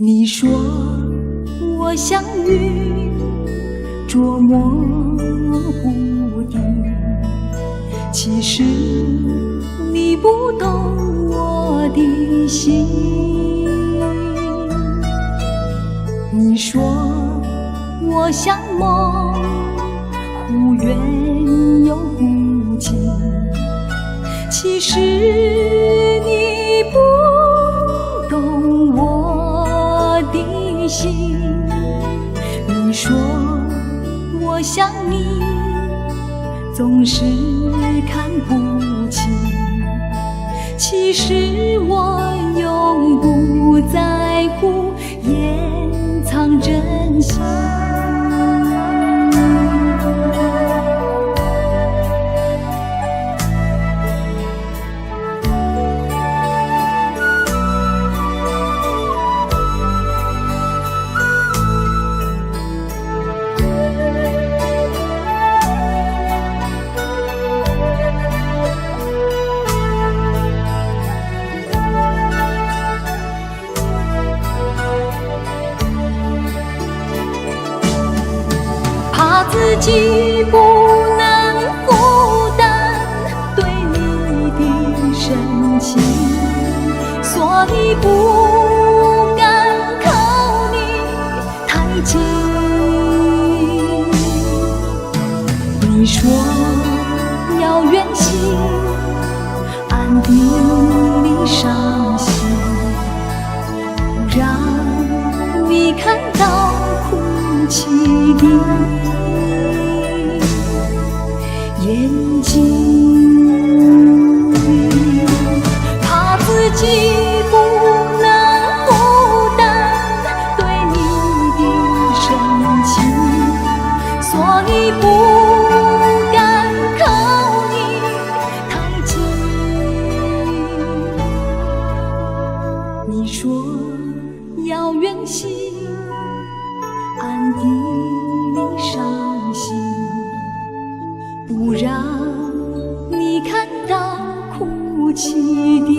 你说我像云，捉摸不定，其实你不懂我的心。你说我像梦，忽远又忽近，其实你不懂我的心。你说我像你，总是看不清，其实我永不在乎，掩藏真心。怕自己不能负担对你的深情，所以不敢靠你太近。你说要远行，暗地里伤心，不让你看到哭泣的眼睛，怕自己不能负担对你的深情，所以不敢靠你太近。你说要远行，暗地里伤心，不让你看到哭泣的